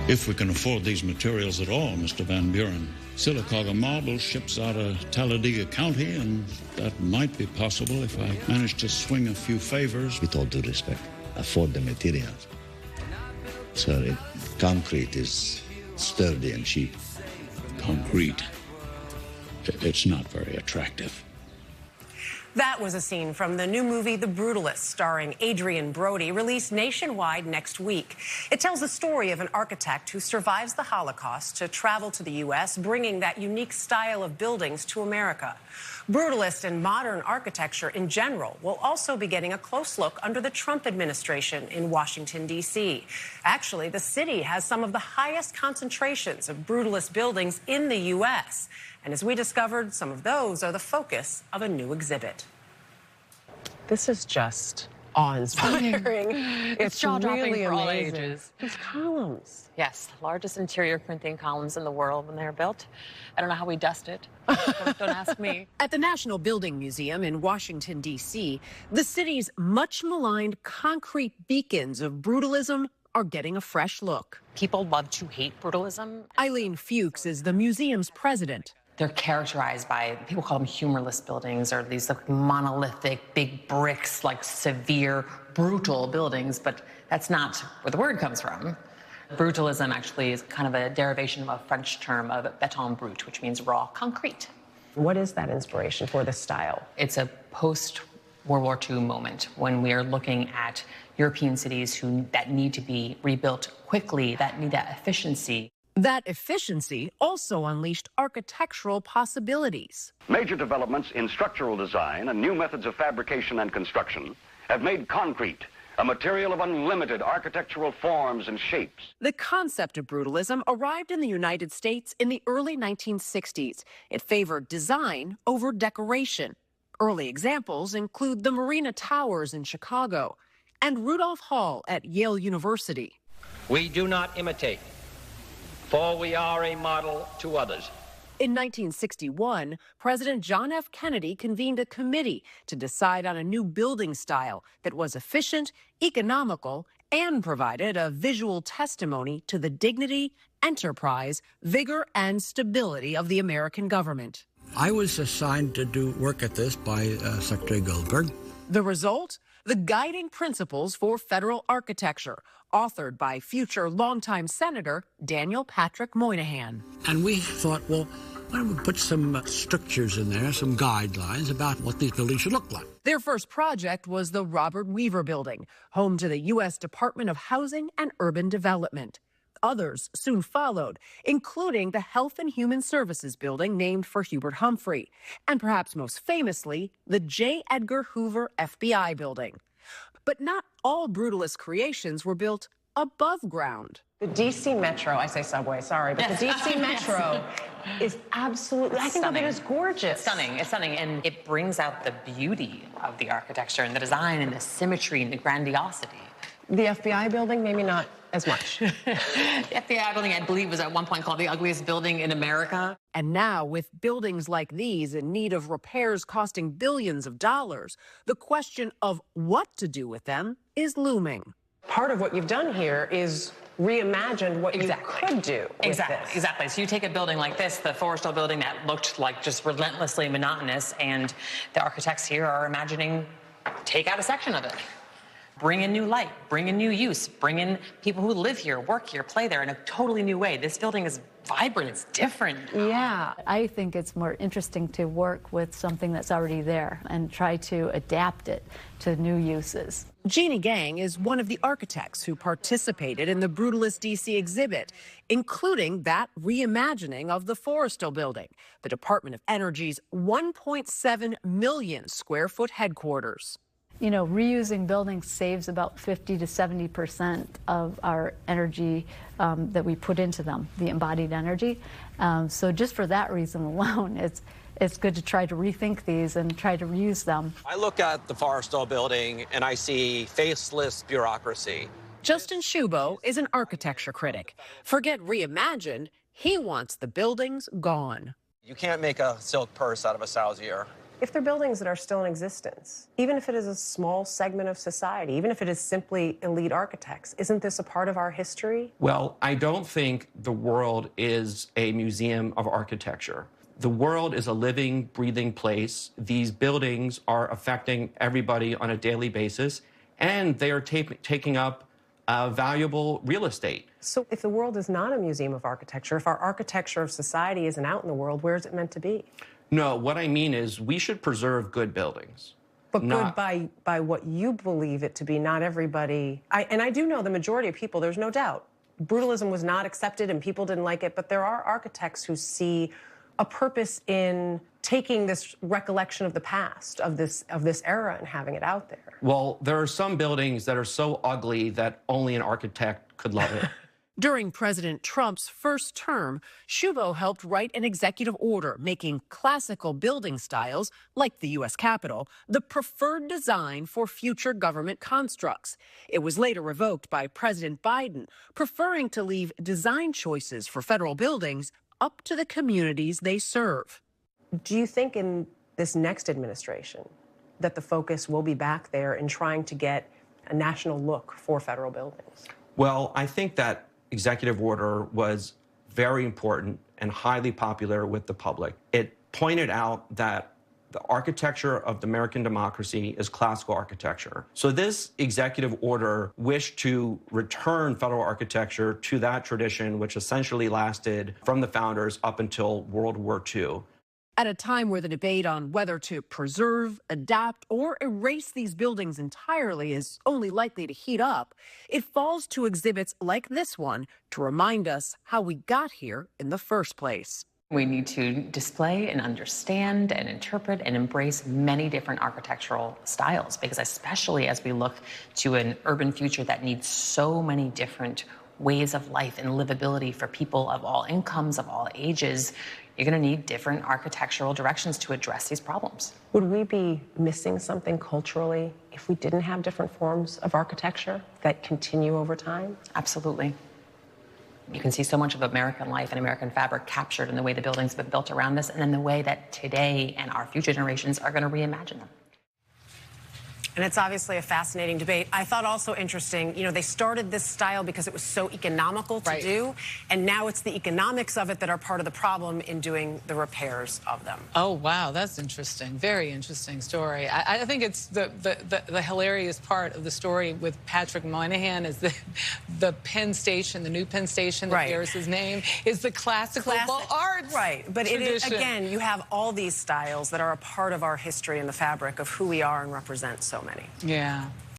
If we can afford these materials at all, Mr. Van Buren. Sylacauga marble ships out of Talladega County, and that might be possible if I manage to swing a few favors. With all due respect, afford the materials. Sir, concrete is sturdy and cheap. Concrete. It's not very attractive. That was a scene from the new movie The Brutalist, starring Adrian Brody, released nationwide next week. It tells the story of an architect who survives the Holocaust to travel to the U.S., bringing that unique style of buildings to America. Brutalist and modern architecture in general will also be getting a close look under the Trump administration in Washington, D.C. Actually, the city has some of the highest concentrations of brutalist buildings in the U.S., and as we discovered, some of those are the focus of a new exhibit. This is just awe-inspiring. It's jaw-dropping really for all amazing. ages. These columns. Yes, largest interior printing columns in the world when they're built. I don't know how we dust it. Don't ask me. At the National Building Museum in Washington, D.C., the city's much-maligned concrete beacons of brutalism are getting a fresh look. People love to hate brutalism. Eileen Fuchs is the museum's president. They're characterized by, people call them humorless buildings, or these like monolithic, big bricks, like severe, brutal buildings, but that's not where the word comes from. Brutalism actually is kind of a derivation of a French term of béton brut, which means raw concrete. What is that inspiration for this style? It's a post-World War II moment when we are looking at European cities that need to be rebuilt quickly, that need that efficiency. That efficiency also unleashed architectural possibilities. Major developments in structural design and new methods of fabrication and construction have made concrete a material of unlimited architectural forms and shapes. The concept of brutalism arrived in the United States in the early 1960s. It favored design over decoration. Early examples include the Marina Towers in Chicago and Rudolph Hall at Yale University. We do not imitate, for we are a model to others. In 1961, President John F. Kennedy convened a committee to decide on a new building style that was efficient, economical, and provided a visual testimony to the dignity, enterprise, vigor, and stability of the American government. I was assigned to do work at this by Secretary Goldberg. The result? The Guiding Principles for Federal Architecture, authored by future longtime Senator Daniel Patrick Moynihan. And we thought, well, why don't we put some strictures in there, some guidelines about what these buildings should look like. Their first project was the Robert Weaver Building, home to the U.S. Department of Housing and Urban Development. Others soon followed, including the Health and Human Services Building named for Hubert Humphrey, and perhaps most famously, the J. Edgar Hoover FBI Building. But not all brutalist creations were built above ground. The D.C. Metro, I say subway, sorry, but the D.C. Metro is absolutely, I think of it as gorgeous. It's stunning, and it brings out the beauty of the architecture and the design and the symmetry and the grandiosity. The FBI building, maybe not as much. The FBI building, I believe, was at one point called the ugliest building in America. And now, with buildings like these in need of repairs costing billions of dollars, the question of what to do with them is looming. Part of what you've done here is reimagine what you could do with this. Exactly. So you take a building like this, the Forrestal building that looked like just relentlessly monotonous, and the architects here are imagining take out a section of it. Bring in new light, bring in new use, bring in people who live here, work here, play there in a totally new way. This building is vibrant, it's different. Yeah, I think it's more interesting to work with something that's already there and try to adapt it to new uses. Jeannie Gang is one of the architects who participated in the Brutalist DC exhibit, including that reimagining of the Forrestal building, the Department of Energy's 1.7 million square foot headquarters. You know, reusing buildings saves about 50 to 70% of our energy that we put into them, the embodied energy. So just for that reason alone, it's good to try to rethink these and try to reuse them. I look at the Forrestal building and I see faceless bureaucracy. Justin Shubow is an architecture critic. Forget reimagined, he wants the buildings gone. You can't make a silk purse out of a sow's ear. If they're buildings that are still in existence, even if it is a small segment of society, even if it is simply elite architects, isn't this a part of our history? Well, I don't think the world is a museum of architecture. The world is a living, breathing place. These buildings are affecting everybody on a daily basis, and they are taking up valuable real estate. So if the world is not a museum of architecture, if our architecture of society isn't out in the world, where is it meant to be? No, what I mean is we should preserve good buildings. But good by what you believe it to be, not everybody. And I do know the majority of people, there's no doubt. Brutalism was not accepted and people didn't like it, but there are architects who see a purpose in taking this recollection of the past, of this era, and having it out there. Well, there are some buildings that are so ugly that only an architect could love it. During President Trump's first term, Shubow helped write an executive order making classical building styles, like the U.S. Capitol, the preferred design for future government constructs. It was later revoked by President Biden, preferring to leave design choices for federal buildings up to the communities they serve. Do you think in this next administration that the focus will be back there in trying to get a national look for federal buildings? Well, I think that executive order was very important and highly popular with the public. It pointed out that the architecture of the American democracy is classical architecture. So this executive order wished to return federal architecture to that tradition, which essentially lasted from the founders up until World War II. At a time where the debate on whether to preserve, adapt, or erase these buildings entirely is only likely to heat up, it falls to exhibits like this one to remind us how we got here in the first place. We need to display and understand and interpret and embrace many different architectural styles, because especially as we look to an urban future that needs so many different ways of life and livability for people of all incomes, of all ages, you're going to need different architectural directions to address these problems. Would we be missing something culturally if we didn't have different forms of architecture that continue over time? Absolutely. You can see so much of American life and American fabric captured in the way the buildings have been built around us and in the way that today and our future generations are going to reimagine them. And it's obviously a fascinating debate. I thought also interesting, you know, they started this style because it was so economical to do, and now it's the economics of it that are part of the problem in doing the repairs of them. Oh, wow, that's interesting. Very interesting story. I think it's the hilarious part of the story with Patrick Moynihan is the Penn Station, the new Penn Station that bears his name, is the classical arts But tradition. it is, again, you have all these styles that are a part of our history and the fabric of who we are and represent so many. Yeah.